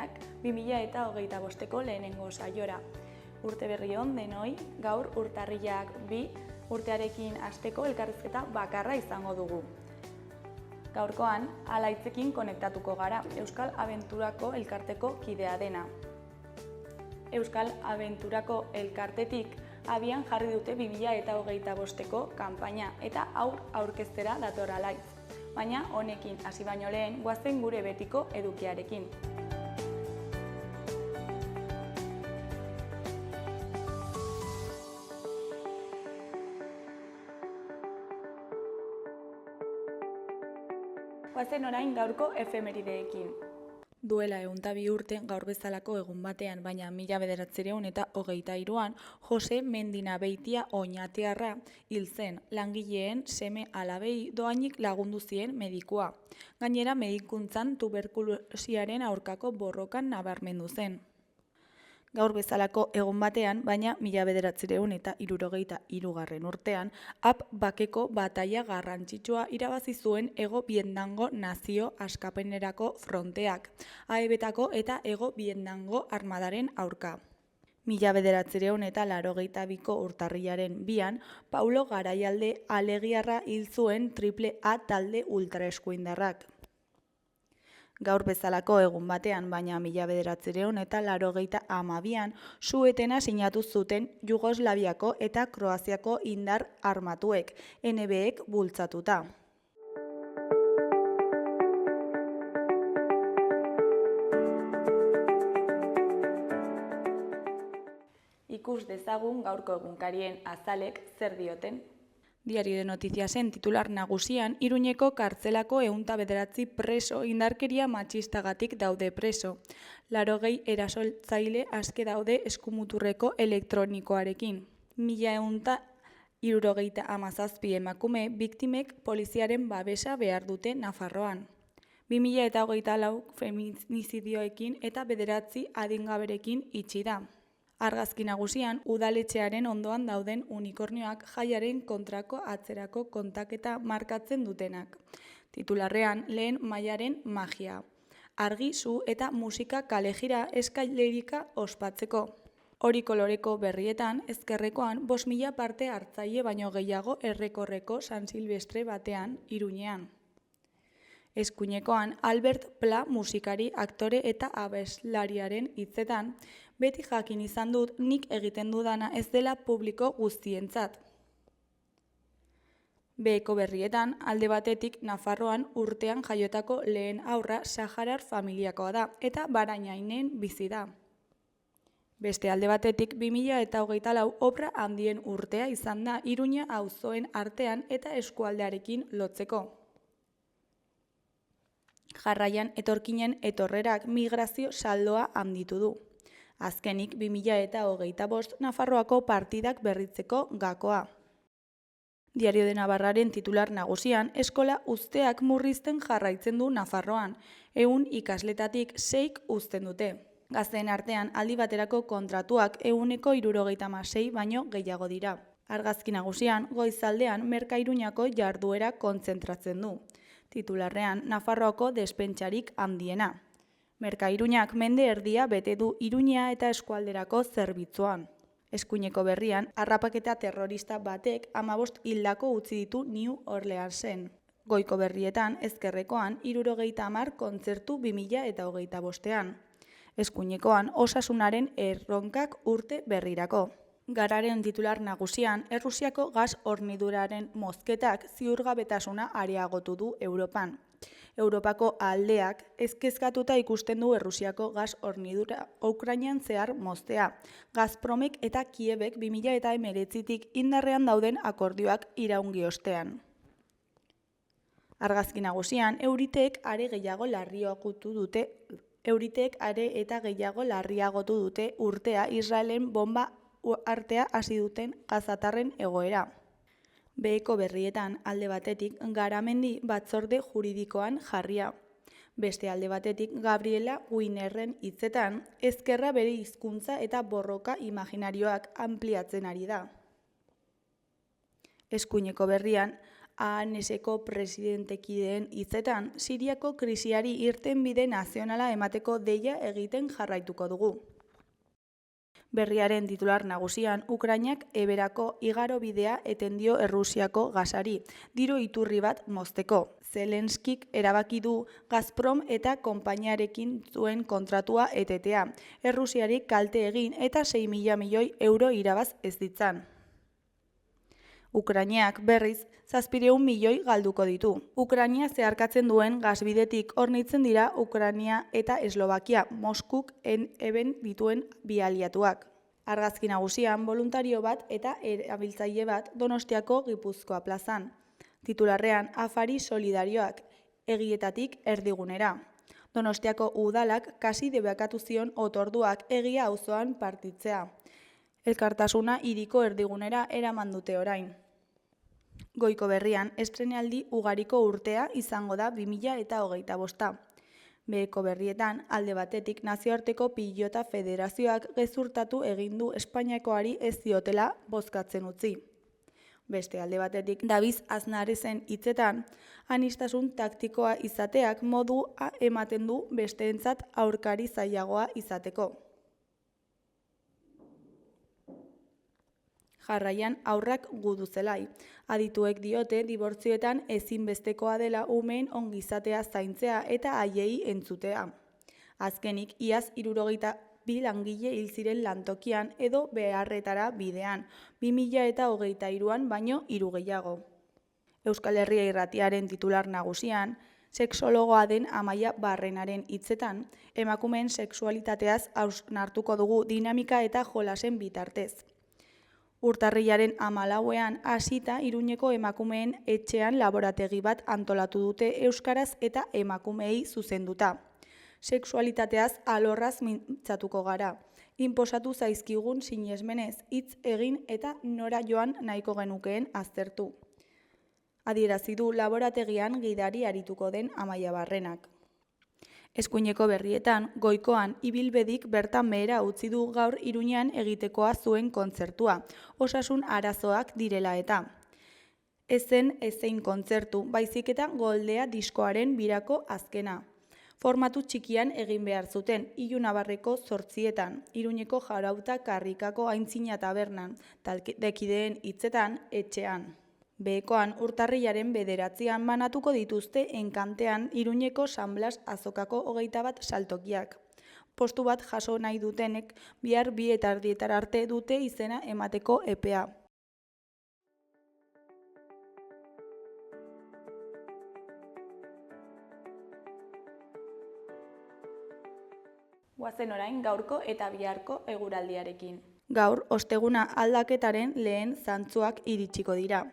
Gonbidapenak 2025ko lehenengo saiora. Urte berri on denoi, gaur urtarrilak 2 urtearekin hasteko elkarrizketa bakarra izango dugu. Gaurkoan, Alaitzekin konektatuko gara, Euskal Abenturako elkarteko kidea dena. Euskal Abenturako elkartetik abian jarri dute 2025ko kanpaina eta aurkeztera dator Alaitz. Baina honekin hasi baino lehen, goazen gure betiko edukiarekin. Goazen orain gaurko efemerideekin. Duela 102 urte gaur bezalako egun batean, baina 1923an, Jose Mendinabeitia Oñatiarra hil zen, langileen seme alabei dohainik lagundu zien medikua. Gainera medikuntzan tuberkulosiaren aurkako borrokan nabarmendu zen. Gaur bezalako egun batean, baina 1963 urtean, bakeko bataila garrantzitsua irabazi zuen Hego Vietnamgo nazio askapenerako fronteak, AEBetako eta Hego Vietnamgo armadaren aurka. 1982ko urtarrilaren 2an, Paulo Garaialde Alegiarra hil zuen AAA talde ultraeskuindarrak. Gaur bezalako egun batean, baina 1982an, Su-etena sinatu zuten Jugoslaviako eta Kroaziako indar armatuek, NBek bultzatuta. Ikus dezagun gaurko egunkarien azalek zer dioten. Diario de Noticiasen titular nagusian, Iruñeko kartzelako 109 preso indarkeria matxistagatik daude preso. 80 erasoltzaile aske daude eskumuturreko elektronikoarekin. 1177 emakume biktimek poliziaren babesa behar dute Nafarroan. 2024 feminizidioekin eta 9 adingaberekin itxi da. Argazki nagusian, udaletxearen ondoan dauden unikornioak jaiaren kontrako atzerako kontaketa markatzen dutenak. Titularrean, lehen mailaren magia. Argi, su eta musika kalejira eskailerika ospatzeko. Hori koloreko berrietan, ezkerrekoan 5.000 parte hartzaile baino gehiago errekorreko San Silvestre batean, Iruñean. Eskuinekoan, Albert Pla musikari, aktore eta abeslariaren hitzetan, beti jakin izan dut nik egiten dudana ez dela publiko guztientzat. Beheko berrietan, alde batetik Nafarroan urtean jaiotako lehen haurra saharar familiakoa da eta Barainainen bizi da. Beste alde batetik 2024 obra handien urtea izan da Iruña auzoen artean eta eskualdearekin lotzeko. Jarraian etorkinen etorrerak migrazio saldoa handitu du. Azkenik 2025 Nafarroako partidak berritzeko gakoa. Diario de Navarraren titular nagusian, eskola uzteak murrizten jarraitzen du Nafarroan, 100 ikasletatik 6 uzten dute. Gazteen artean aldi baterako kontratuak 176 baino gehiago dira. Argazki nagusian, goizaldean Merka Iruñako jarduera kontzentratzen du. Titularrean, Nafarroako despentsarik handiena. Merka Iruñak mende erdia bete du Iruña eta eskualderako zerbitzuan. Eskuineko berrian, harrapaketa terrorista batek 15 hildako utzi ditu New Orleansen. Goiko berrietan, ezkerrekoan, 70 kontzertu 2025ean. Eskuinekoan, osasunaren erronkak urte berrirako. Gararen titular nagusian, Errusiako gas horniduraren mozketak ziurgabetasuna areagotu du Europan. Europako aldeak ezkezkatuta ikusten du Errusiako gas hornidura Ukrainan zehar moztea. Gazpromek eta Kiebek 2019tik indarrean dauden akordioak iraungi ostean. Argazki nagusian, Euritek are eta gehiago larriagotu dute urtea Israelen bomba artea hasi duten gazatarren egoera. Beheko berrietan alde batetik Garamendi batzorde juridikoan jarria. Beste alde batetik Gabriela Guinerren hitzetan, ezkerra bere hizkuntza eta borroka imaginarioak ampliatzen ari da. Eskuineko berrian, ANSeko presidentekideen hitzetan, Siriako krisiari irtenbide nazionala emateko deia egiten jarraituko dugu. Berriaren titular nagusian, Ukrainak eberako igarobidea eten dio Errusiako gasari, diru iturri bat mozteko. Zelenskik erabaki du Gazprom eta konpainiarekin zuen kontratua etetea, Errusiari kalte egin eta 6.000 milioi euro irabaz ez ditzan. Ukrainak berriz 700 milioi galduko ditu. Ukraina zeharkatzen duen gasbidetik hornitzen dira Ukraina eta Eslovakia, Moskuk eben dituen bi aliatuak. Argazki nagusian voluntario bat eta erabiltzaile bat Donostiako Gipuzkoa plazan. Titularrean afari solidarioak, egietatik erdigunera. Donostiako udalak kasi debekatu zion otorduak egia auzoan partitzea. Elkartasuna hiriko erdigunera eraman dute orain. Goiko berrian, estrenaldi ugariko urtea izango da 2025. Beheko berrietan, alde batetik nazioarteko pilota federazioak gezurtatu egin du Espainiakoari ez diotela bozkatzen utzi. Beste alde batetik, Daviz Aznarezen hitzetan, aniztasun taktikoa izateak modua ematen du besteentzat aurkari zailagoa izateko. Jarraian aurrak gudu zelai. Adituek diote dibortzioetan ezinbestekoa dela umeen ongizatea zaintzea eta haiei entzutea. Azkenik, iaz 62 langile hil ziren lantokian edo beharretara bidean, 2023an baino 3 gehiago. Euskal Herria Irratiaren titular nagusian, sexologoa den Amaia Barrenaren hitzetan, emakumeen sexualitateaz hausnartuko dugu dinamika eta jolasen bitartez. Urtarrilaren 14ean hasita Iruñeko emakumeen etxean laborategi bat antolatu dute euskaraz eta emakumeei zuzenduta. Sexualitateaz alorraz mintzatuko gara. Inposatu zaizkigun sinesmenez hitz egin eta nora joan nahiko genukeen aztertu. Adierazi du laborategian gidari arituko den Amaia Barrenak. Eskuineko berrietan, goikoan ibilbedik bertan behera utzi du gaur Iruñean egitekoa zuen kontzertua, osasun arazoak direla eta. Ez zen ezein kontzertu, baizik eta Goldea diskoaren birako azkena. Formatu txikian egin behar zuten, Ilunabarreko 8etan, Iruñeko Jarauta Karrikako Aintzina tabernan, taldekideen hitzetan etxean. Behekoan urtarrilaren 9ean banatuko dituzte Enkantean Iruñeko San Blas azokako 21 saltokiak. Postu bat jaso nahi dutenek bihar 2:30 arte dute izena emateko epea. Goazen orain gaurko eta biharko eguraldiarekin. Gaur, osteguna aldaketaren lehen zantzuak iritsiko dira.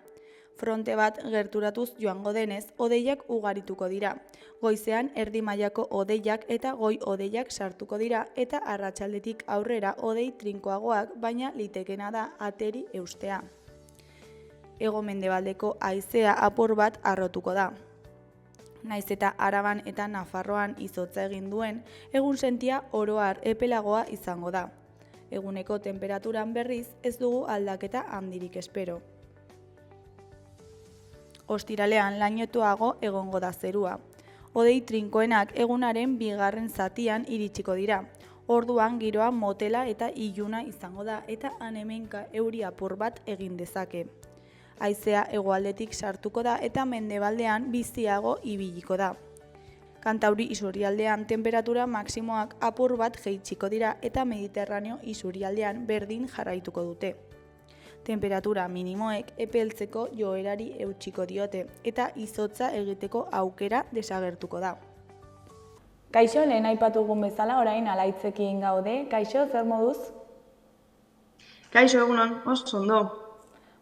Fronte bat gerturatuz joango denez, hodeiak ugarituko dira. Goizean erdi mailako hodeiak eta goi hodeiak sartuko dira eta arratsaldetik aurrera hodei trinkoagoak, baina litekena da ateri eustea. Hego-mendebaldeko haizea apur bat harrotuko da. Naiz eta Araban eta Nafarroan izotza egin duen, egunsentia oro har epelagoa izango da. Eguneko temperaturan berriz ez dugu aldaketa handirik espero. Ostiralean lainotuago egongo da zerua. Hodei trinkoenak egunaren bigarren zatian iritsiko dira. Orduan giroa motela eta iluna izango da eta han-hemenka euri apur bat egin dezake. Haizea hegoaldetik sartuko da eta mendebaldean biziago ibiliko da. Kantauri isurialdean temperatura maksimoak apur bat jaitsiko dira eta Mediterraneo isurialdean berdin jarraituko dute. Temperatura minimoek epeltzeko joerari eutsiko diote eta izotza egiteko aukera desagertuko da. Kaixo, lehen aipatu egun bezala, orain Alaitzekin gaude. Kaixo, zer moduz? Kaixo, egunon, oso ondo.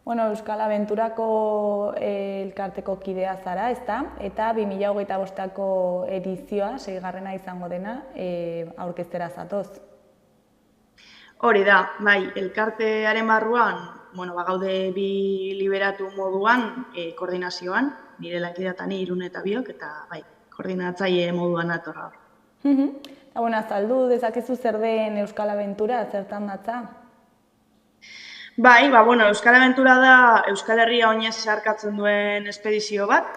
Euskal Abenturako elkarteko kidea zara, ezta? Eta 2025ko edizioa, 6. izango dena, aurkeztera zatoz. Hori da, bai, elkartearen barruan, gaude bi liberatu moduan, koordinazioan, nire lakidea eta ni Irun eta biok, eta bai, koordinatzaile moduan atorra hor. Eta azaldu dezakezu zer den Euskal Abentura, zertan datza? Bai, Euskal Aventura da Euskal Herria oinez zeharkatzen duen espedizio bat.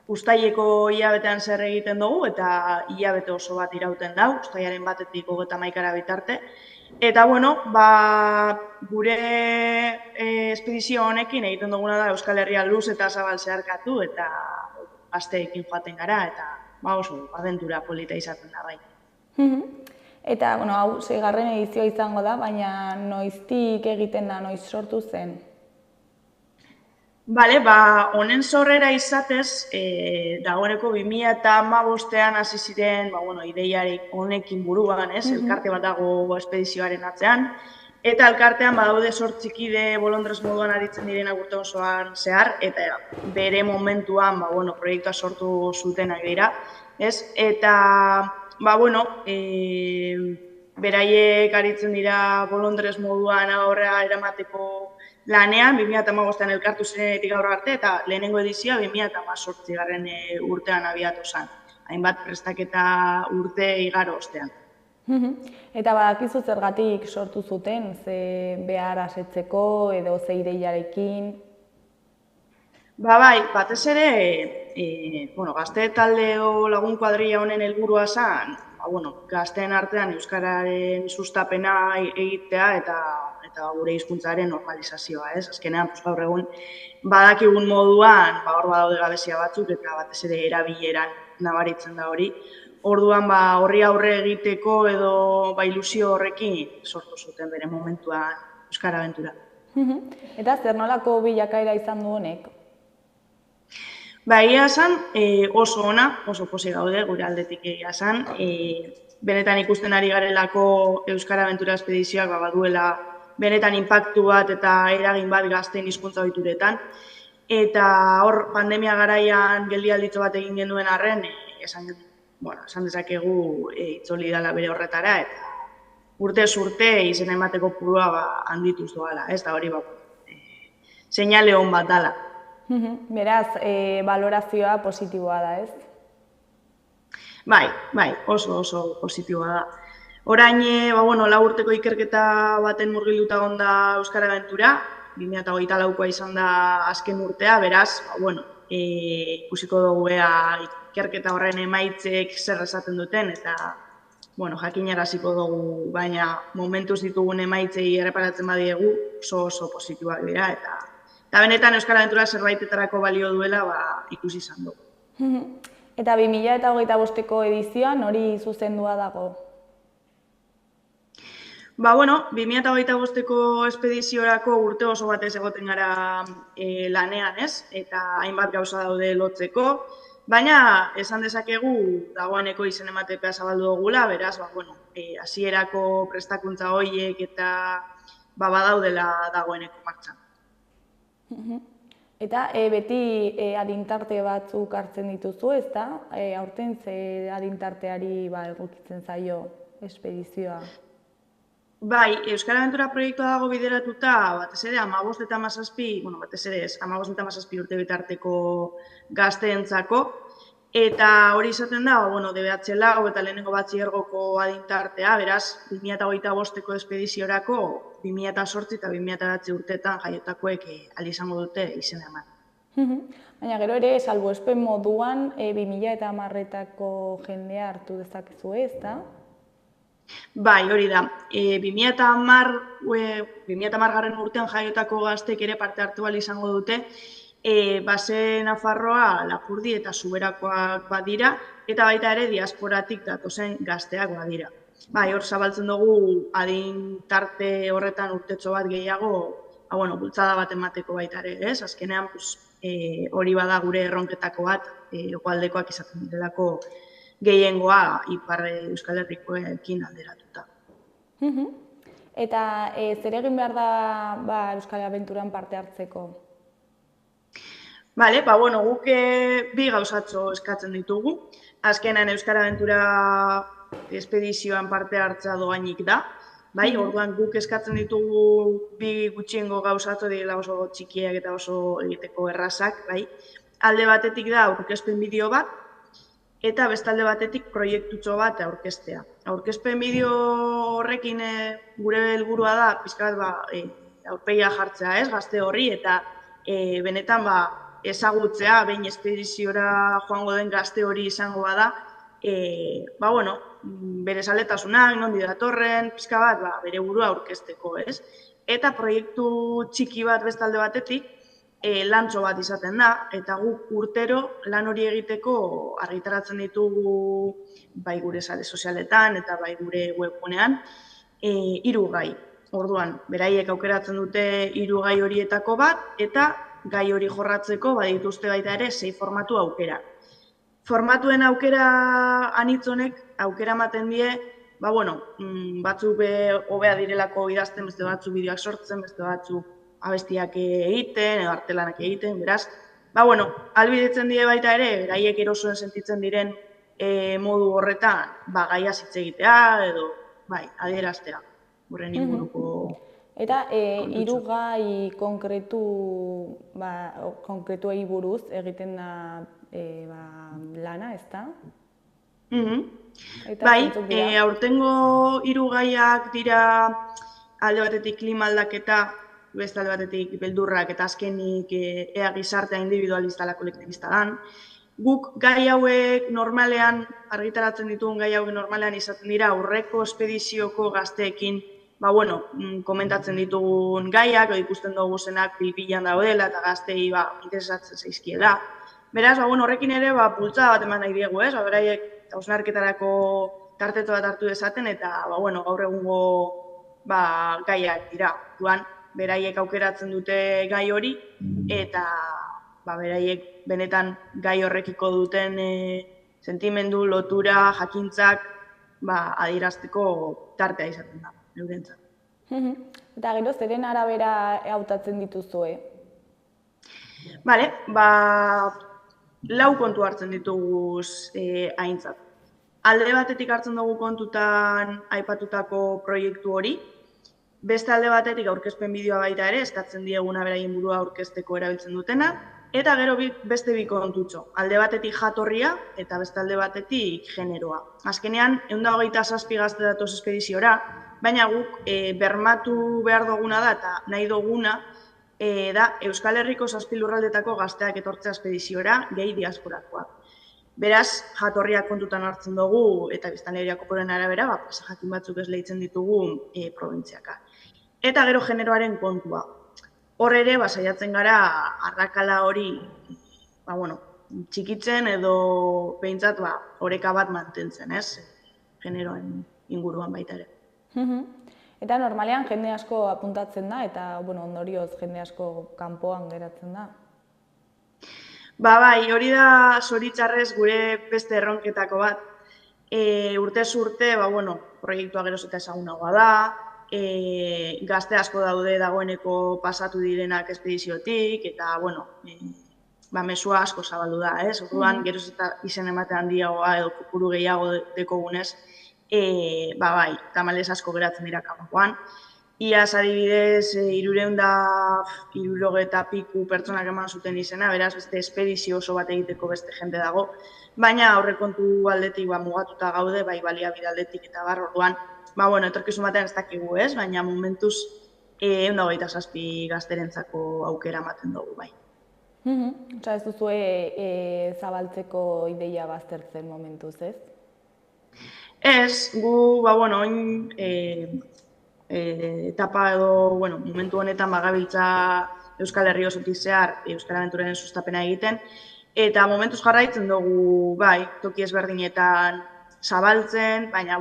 Uztaileko hilabetean zer egiten dugu eta hilabete oso bat irauten dau, uztailaren batetik 31 bitarte. Eta gure espedizio honekin egiten duguna da Euskal Herria luz eta zabal zeharkatu eta gazteekin joaten gara eta oso abentura polita izaten da bai. Eta, hau 6. edizioa izango da, baina noiztik egiten da, noiz sortu zen? Honen sorrera izatez, dagoeneko 2015ean hasi ziren, ideiarik honekin buruan, elkarte bat dago espedizioaren atzean, eta elkartean badaude 8 kide bolondrez moduan aritzen direnak urte osoan zehar, eta bere momentuan, proiektua sortu zutenak dira, eta beraiek aritzen dira bolondrez moduan aurrera eramateko lanean, 2015ean elkartu zirenetik gaur arte, eta lehenengo edizioa 2018 urtean abiatu zen. Hainbat prestaketa urte igaro ostean. Eta badakizu zergatik sortu zuten, ze behar asetzeko edo ze ideiarekin? Batez ere, gazte talde lagun kuadrilla honen helburua zen, gazteen artean euskararen sustapena egitea eta gure hizkuntzaren normalizazioa, Azkenean, gaur egun, badakigun moduan, hor badaude gabezia batzuk eta batez ere erabileran nabaritzen da hori. Orduan, horri aurre egiteko edo ilusio horrekin sortu zuten bere momentuan Euskara Aventura. Eta zer nolako bilakaera izan du honek? Egia esan, oso ona, oso pozik gaude, gure aldetik egia esan. Benetan ikusten ari garelako Euskara Aventura espedizioak baduela benetan inpaktu bat eta eragin bat gazteen hizkuntza ohituretan. Eta hor, pandemia garaian geldialditxo bat egin genuen arren, esan dezakegu itzoli dela bere horretara, eta urtez urte izena emateko purua handituz doala, eta hori seinale hon bat dela. Beraz, valorazioa positiboa da, ez? Bai, oso positiboa da. Orain, 4 urteko ikerketa baten murgilduta gonda Euskara Aventura, 2024koa izan da azken urtea, beraz, ikusiko dugu ikerketa horren emaitzek zer esaten duten, eta jakinaraziko dugu, baina momentuz ditugun emaitzei erreparatzen badiegu oso positiboak dira, eta benetan Euskara Aventura zerbaitetarako balio duela ikusi izan dugu. Eta 2025ko edizioan hori zuzendua dago? 2025ko espediziorako urte oso batez egoten gara lanean, eta hainbat gauza daude lotzeko, baina esan dezakegu dagoeneko izen ematepea zabaldu dugula, beraz, hasierako prestakuntza horiek eta badaudela dagoeneko martxan. Eta beti adintarte batzuk hartzen dituzu, ezta? Aurten ze adintarteari egokitzen zaio espedizioa? Bai, Euskal Aventura proiektua dago bideratuta, batez ere 15 eta 17, batez ere ez, 15 eta 17 urte bitarteko gazteentzako, eta hori izaten da, DBH-lau eta lehenengo batxilergoko adintartea, beraz, 2025ko espediziorako 2008 eta 2009 urteetan jaiotakoek izango dute izena eman. Baina gero ere, salbuespen moduan, 2010etako jendea hartu dezakezu, ezta? Bai, hori da. 2010 urtean jaiotako gaztek ere parte hartu ahal izango dute, base Nafarroa, Lapurdi eta Zuberakoak badira, eta baita ere diasporatik datozen gazteak badira. Bai, hor zabaltzen dugu adin tarte horretan urtetxo bat gehiago, bultzada bat emateko baita ere, ez? Azkenean, hori bada gure erronketako bat, hegoaldekoak izaten direlako gehiengoa Ipar Euskal Herrikoekin alderatuta. Eta zer egin behar da Euskal Aventuran parte hartzeko? Guk bi gauzatxo eskatzen ditugu. Azkenan Euskal Aventura espedizioan parte hartza doainik da. Orduan guk eskatzen ditugu bi gutxiengo gauzatxo direla oso txikiak eta oso egiteko errazak. Alde batetik da aurkezpen bideo bat, eta bestalde batetik proiektutxo bat aurkeztea. Aurkezpen bideo horrekin gure helburua da, pixka bat, aurpegia jartzea, ez, gazte horri, eta benetan ezagutzea, behin espediziora joango den gazte hori izango bada, bere zaletasunak, nondi datorren, pixka bat, bere burua aurkezteko, ez? Eta proiektu txiki bat bestalde batetik, lantxo bat izaten da, eta guk urtero lan hori egiteko argitaratzen ditugu bai gure sare sozialetan eta bai gure webgunean 3 gai. Orduan, beraiek aukeratzen dute 3 gai horietako bat, eta gai hori jorratzeko badituzte baita ere 6 formatu aukera. Formatuen aukera anitzonek aukera ematen die, batzuk hobea direlako idazten, beste batzuk bideoak sortzen, beste batzuk abestiak egiten, edo artelanak egiten, beraz. Ahalbidetzen die baita ere, beraiek erosoen sentitzen diren modu horretan, gaia hitz egitea, edo, adieraztea, horren inguruko. Eta 3 gai konkretuei buruz egiten da lana, ezta? Bai, aurtengo 3 gaiak dira alde batetik klima aldaketa, beste alde batetik beldurrak eta azkenik ea gizartea individualista ala kolektibista dan. Guk gai hauek normalean, argitaratzen ditugun gai hauek normalean izaten dira aurreko espedizioko gazteekin komentatzen ditugun gaiak, ikusten dugu zenak pil-pilan daudela eta gaztei interesatzen zaizkiela. Beraz, horrekin ere bultzada bat eman nahi diegu, ez? Beraiek hausnarketarako tartetu bat hartu dezaten eta gaur egungo gaiak dira. Duan, beraiek aukeratzen dute gai hori eta beraiek benetan gai horrekiko duten sentimendu, lotura, jakintzak adierazteko tartea izaten da, eurentzat. Eta gero, zeren arabera hautatzen dituzue? Bale, 4 kontu hartzen dituguz aintzat. Alde batetik hartzen dugu kontutan aipatutako proiektu hori, beste alde batetik aurkezpen bideoa baita ere, eskatzen dieguna beraien burua aurkezteko erabiltzen dutena, eta gero beste 2 kontutxo, alde batetik jatorria eta beste alde batetik generoa. Azkenean, 127 gazte datoz espediziora, baina guk bermatu behar duguna da eta nahi duguna da Euskal Herriko 7 lurraldetako gazteak etortzea espediziora, gehi diasporakoak. Beraz, jatorriak kontutan hartzen dugu eta biztanleria kopuruaren arabera, jakin batzuk esleitzen ditugu probintziaka. Eta gero generoaren kontua. Hor ere, saiatzen gara arrakala hori txikitzen edo behintzat oreka bat mantentzen, ez? Generoen inguruan baita ere. Eta normalean jende asko apuntatzen da eta ondorioz jende asko kanpoan geratzen da? Bai, hori da zoritxarrez gure beste erronketako bat. Urtez urte, proiektua geroz eta ezagunagoa da, gazte asko daude dagoeneko pasatu direnak espediziotik, eta, mesua asko zabaldu da, ez? Orduan, geroz eta izen emate handiagoa edo kopuru gehiago dekogunez, tamalez asko geratzen dira kanpoan. Iaz adibidez, 370 piku pertsonak eman zuten izena, beraz beste espedizio oso bat egiteko beste jende dago, baina aurrekontu aldetik mugatuta gaude, baliabide aldetik eta orduan, etorkizun batean ez dakigu ez, baina momentuz 127 gazterentzako aukera ematen dugu, bai. Ez duzue zabaltzeko ideia baztertzen momentuz, ez? Ez, gu, oin etapa edo, momentu honetan gabiltza Euskal Herri osotik zehar Euskal Abenturaren sustapena egiten, eta momentuz jarraitzen dugu, toki ezberdinetan zabaltzen, baina,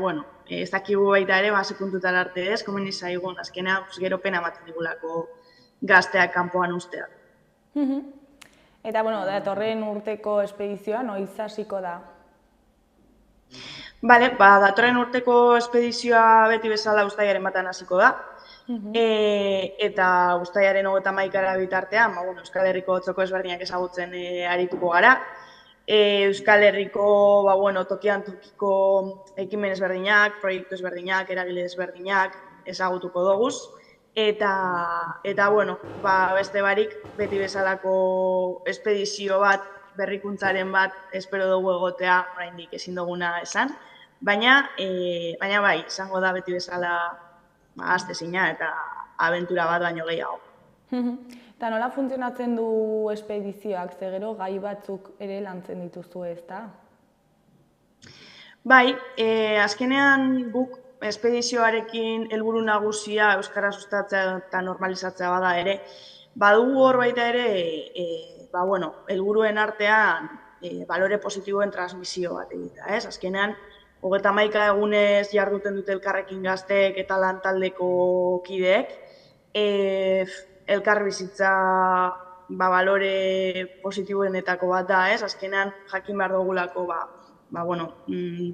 ez dakigu baita ere, sekuntutan arte ez, komeni zaigun, azkena, gero pena ematen digulako gazteak kanpoan ustea. Eta, datorren urteko espedizioa noiz hasiko da? Datorren urteko espedizioa beti bezala uztailaren batean hasiko da. Eta uztailaren 31 bitartean, Euskal Herriko otzoko ezberdinak ezagutzen arituko gara. Euskal Herriko, tokian tokiko ekimen ezberdinak, proiektu ezberdinak, eragile ezberdinak ezagutuko doguz. Eta, beste barik, beti bezalako espedizio bat, berrikuntzaren bat, espero dugu egotea, oraindik ezin duguna esan. Baina bai, izango da beti bezala aztezina eta abentura bat baino gehiago. Eta nola funtzionatzen du espedizioak, ze gero gai batzuk ere lantzen dituzu, ezta? Bai, azkenean guk espedizioarekin helburu nagusia euskara sustatzea eta normalizatzea bada ere, badugu hor baita ere, helburuen artean balore positiboen transmisio bat egitea, ez? Azkenean, 31 egunez jarduten dute elkarrekin gazteek eta lantaldeko kideek, elkarbizitza balore positiboenetako bat da, ez? Azkenean jakin behar dugulako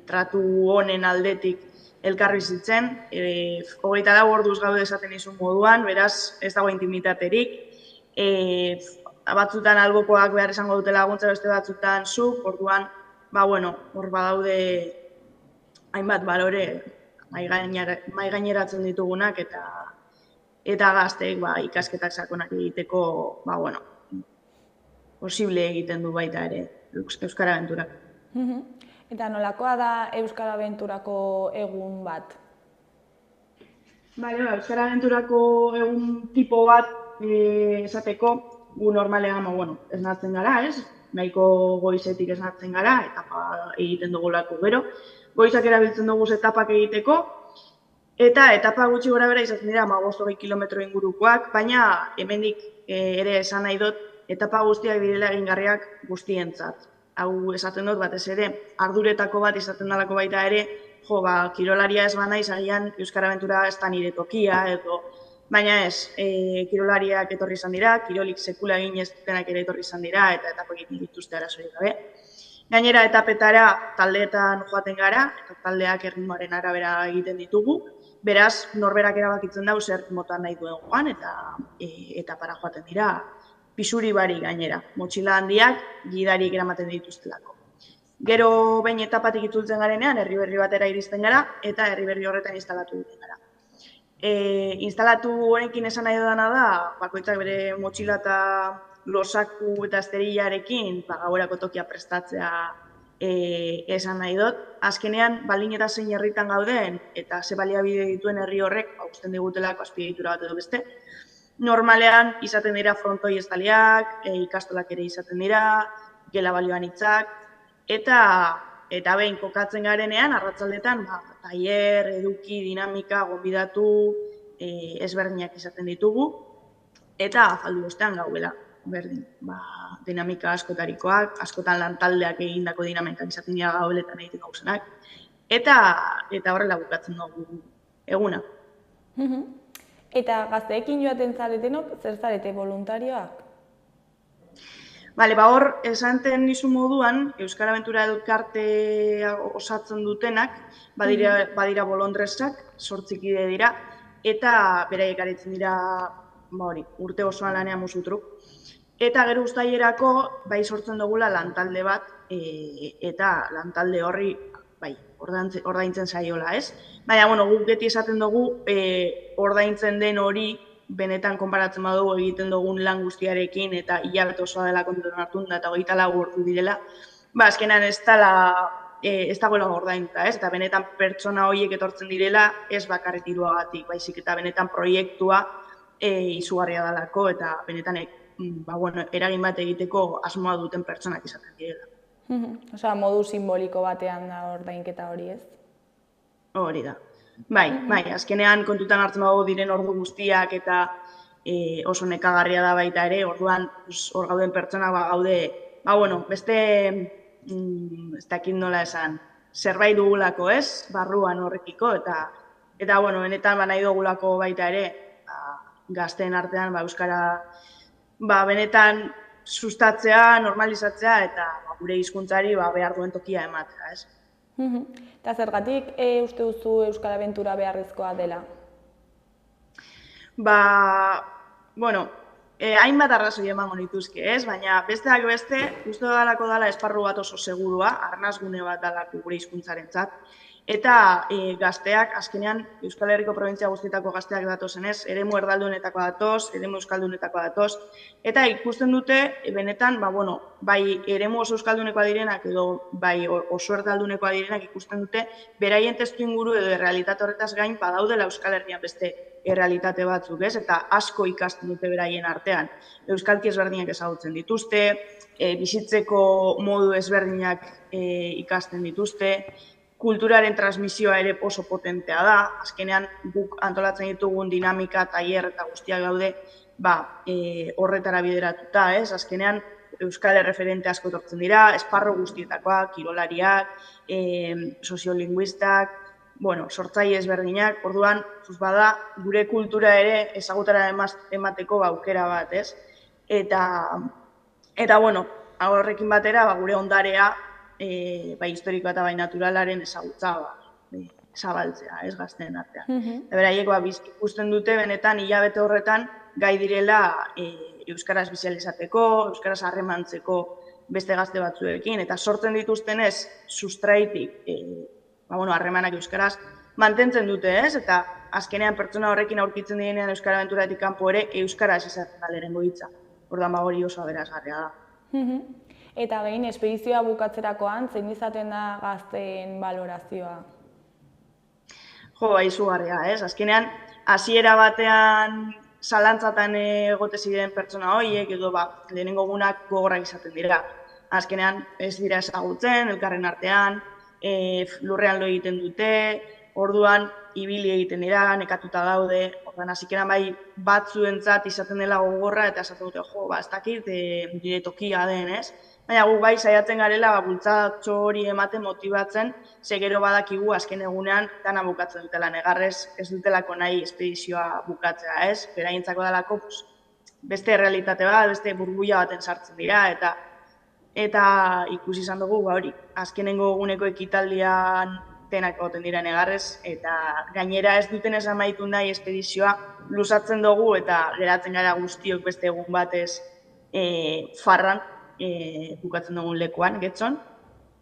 tratu honen aldetik elkarbizitzen, 24 orduz gaude esaten izun moduan, beraz ez dago intimitaterik, batzutan albokoak behar esango dute laguntza, beste batzutan zuk, orduan, hor badaude hainbat balore mai gaineratzen ditugunak eta gazteek ikasketak sakonak egiteko, posible egiten du baita ere Euskara Abenturak. Eta nolakoa da Euskara Abenturako egun bat? Euskara Abenturako egun tipo bat esateko, gu normalean esnatzen gara, ez? Nahiko goizetik esnatzen gara, etapa egiten dugulako gero. Goizak erabiltzen dugu etapak egiteko, eta etapa gutxi gora bera izaten dira 15-20 kilometro ingurukoak, baina hemendik ere esan nahi dut, etapa guztiak direla egingarriak guztientzat. Hau esaten dut batez ere, arduretako bat izaten dalako baita ere, kirolaria ez banaiz, agian Euskara Abentura ez da nire tokia, baina ez, kirolariak etorri izan dira, kirolik sekula egin ez dutenak ere etorri izan dira, eta etapak egiten dituzte arazorik gabe. Gainera etapetara taldeetan joaten gara, eta taldeak erritmoaren arabera egiten ditugu, beraz, norberak erabakitzen dau zer motan nahi duen joan, eta etapara joaten dira, pisuri bari gainera, motxila handiak gidariek eramaten dituztelako. Gero behin etapatik itzultzen garenean, herri berri batera iristen gara, eta herri berri horretan instalatu duten gara. Instalatu honekin esan nahi dudana da, bakoitzak bere motxila eta losaku eta esterilarekin gauerako tokia prestatzea esan nahi dut. Azkenean, baldin eta zein herritan gauden, eta ze baliabide dituen herri horrek, usten digutelako azpiegitura bat edo beste, normalean izaten dira frontoi estaliak, ikastolak ere izaten dira, gela balioan hitzak, eta behin kokatzen garenean, arratsaldetan, tailer, eduki, dinamika, gonbidatu, ezberdinak izaten ditugu, eta afaldu bestean gaubela, berdin, dinamika askotarikoak, askotan lantaldeak egindako dinamikan izaten dira gaubeletan egiten gauzenak, eta horrela bukatzen dugu eguna. Eta gazteekin joaten zaretenok, zer zarete voluntarioak? Hor, esanten nizu moduan, Euskara Abentura elkartea osatzen dutenak, badira bolondresak, 8 kide dira, eta beraiek aritzen dira urte osoan lanean musutruk. Eta gero uztailerako bai sortzen dugula lantalde bat, eta lantalde horri ordaintzen saiola, ez? Baina, guk beti esaten dugu ordaintzen den hori benetan konparatzen badugu egiten dugun lan guztiarekin eta hilabete osoa dela kontutan hartu eta 24 ordu direla, azkenan ez dagoela ordainduta, ez? Eta benetan pertsona horiek etortzen direla ez bakarrik diruagatik, baizik eta benetan proiektua izugarria dalako eta benetan eragin bat egiteko asmoa duten pertsonak izaten direla. Osea, modu simboliko batean da ordainketa hori, ez? Hori da. Bai, azkenean kontutan hartzen dago diren ordu guztiak eta oso nekagarria da baita ere, orduan hor gauden pertsonak gaude, beste, ez dakit nola esan, zerbait dugulako, ez? Barruan horrekiko eta benetan nahi dugulako baita ere, gazteen artean Euskara benetan sustatzea, normalizatzea eta gure hizkuntzari behar duen tokia ematea, ez? Eta zergatik uste duzu Euskara Abentura beharrezkoa dela? Hainbat arrazoi emango nituzke, ez? Baina besteak beste, uste dalako dela esparru bat oso segurua, arnasgune bat dalako gure hizkuntzarentzat. Eta gazteak, azkenean, Euskal Herriko probintzia guztietako gazteak datozenez, eremu erdaldunetako datoz, eremu euskaldunetako datoz, eta ikusten dute, benetan, bai eremu oso euskaldunekoa direnak edo bai oso erdaldunekoa direnak ikusten dute, beraien testu inguru edo realitate horretaz gain badaudela Euskal Herrian beste errealitate batzuk, ez? Eta asko ikasten dute beraien artean. Euskalki ezberdinak ezagutzen dituzte, bizitzeko modu ezberdinak ikasten dituzte, kulturaren transmisioa ere oso potentea da, azkenean guk antolatzen ditugun dinamika, tailer eta guztiak gaude, horretara bideratuta, ez? Azkenean euskal referente asko etortzen dira, esparru guztietakoak, kirolariak, soziolinguistak, sortzaile ezberdinak, orduan, bada, gure kultura ere ezagutara emateko aukera bat, ez? Eta horrekin batera, gure ondarea, bai historikoa eta bai naturalaren ezagutza zabaltzea, ez, gazteen artean. Beraiek ikusten dute benetan hilabete horretan gai direla euskaraz bizializateko, euskaraz harremantzeko beste gazte batzuekin, eta sortzen dituztenez sustraitik harremanak euskaraz mantentzen dute, ez? Eta azkenean pertsona horrekin aurkitzen direnean euskara abenturatik kanpo ere euskaraz izaten da lehenengo hitza. Orduan hori oso aberasgarria da. Eta behin, espedizioa bukatzerakoan, zein izaten da gazteen balorazioa? Izugarria, ez? Azkenean, hasiera batean zalantzatan egote ziren pertsona horiek, edo lehenengo egunak gogorrak izaten dira. Azkenean, ez dira ezagutzen, elkarren artean, lurrean lo egiten dute, orduan ibili egiten dira, nekatuta daude, orduan hasikeran bai batzuentzat izaten dela gogorra eta esaten dute, ez dakit, nire tokia den, ez? Baina guk bai saiatzen garela bultzatxo hori ematen motibatzen, ze gero badakigu azken egunean dana bukatzen dutela, negarrez ez dutelako nahi espedizioa bukatzea, ez? Beraientzako dalako beste realitate bat, beste burbuila baten sartzen dira, eta ikusi izan dugu hori, azkenengo eguneko ekitaldian denak egoten dira negarrez, eta gainera ez duten ez amaitu nahi espedizioa luzatzen dugu eta geratzen gara guztiok beste egun batez farran, bukatzen dugun lekuan, Getxon,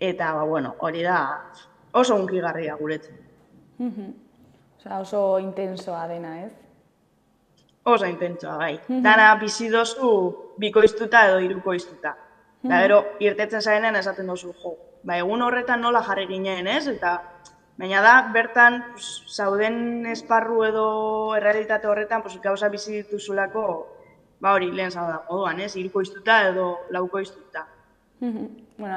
eta hori da oso hunkigarria guretzen. Oso intensoa dena, ez? Oso intensoa, bai. Dana bizi dozu bikoiztuta edo hirukoiztuta. Eta gero, irtetzen zarenean esaten dozu, egun horretan nola jarri ginen, ez? Baina da, bertan, zauden esparru edo errealitate horretan, gauza bizi dituzulako, hori lehen zau da moduan, ez? Hirukoiztuta edo laukoiztuta.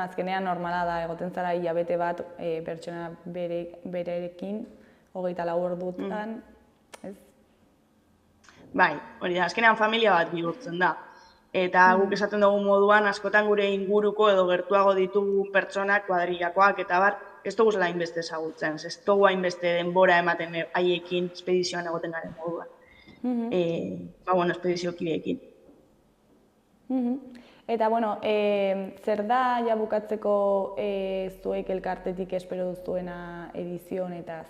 Azkenean normala da, egoten zara hilabete bat pertsona bererekin, 24 ordutan, ez? Bai, hori da, azkenean familia bat bihurtzen da. Eta guk esaten dugu moduan, askotan gure inguruko edo gertuago ditugu pertsonak, kuadrillakoak eta ez dugu zela hainbeste ezagutzen, ez dugu hainbeste denbora ematen haiekin espedizioan egoten garen moduan. Espediziokideekin. Eta, zer da ja bukatzeko zuek elkartetik espero duzuena edizio honetaz?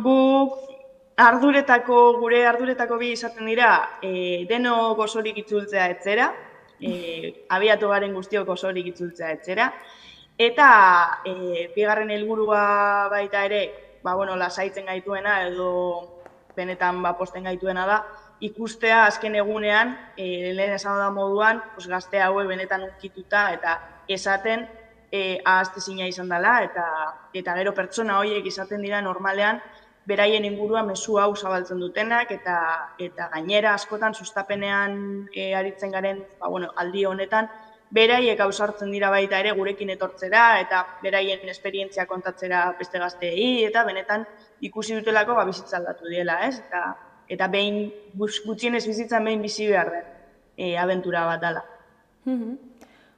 Guk gure arduretako bi izaten dira, denok osorik itzultzea etzera, abiatu garen guztiok osorik itzultzea etzera, eta bigarren helburua baita ere, lasaitzen gaituena edo benetan posten gaituena da, ikustea azken egunean, lehen esan da moduan, gazte hauek benetan unkituta eta esaten ahaztezina izan dela, eta gero pertsona horiek izaten dira normalean, beraien ingurua mezu hau zabaltzen dutenak, eta gainera askotan sustapenean aritzen garen aldi honetan, beraiek ausartzen dira baita ere gurekin etortzera, eta beraien esperientzia kontatzera beste gazteei, eta benetan ikusi dutelako bizitza aldatu diela, ez? Eta behin, gutxienez bizitzan behin bizi behar den abentura bat dela.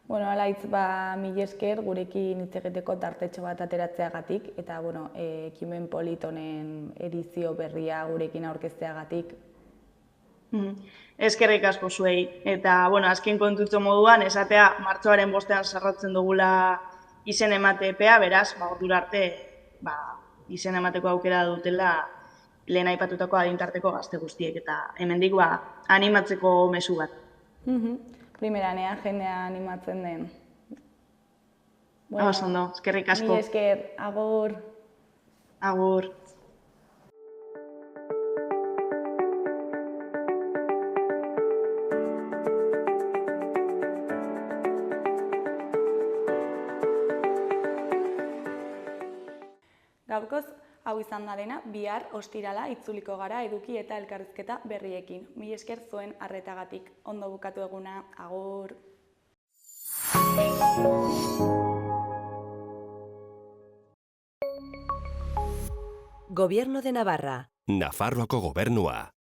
Alaitz, mila esker gurekin hitz egiteko tartetxo bat ateratzeagatik, eta ekimen polit honen edizio berria gurekin aurkezteagatik. Eskerrik asko zuei, eta azken kontutxo moduan, esatea martxoaren 5ean sarratzen dugula izen emate epea, beraz, ordura arte izen emateko aukera dutela lehen aipatutako adintarteko gazte guztiek, eta hemendik animatzeko mezu bat. Primeran, jendea animatzen den. Ondo, eskerrik asko. Mila esker, agur. Agur. Gaurkoz, Hau izan da dena, bihar ostirala itzuliko gara eduki eta elkarrizketa berriekin. Mila esker zuen arretagatik. Ondo bukatu eguna, agur! Gobierno de Navarra. Nafarroako gobernua.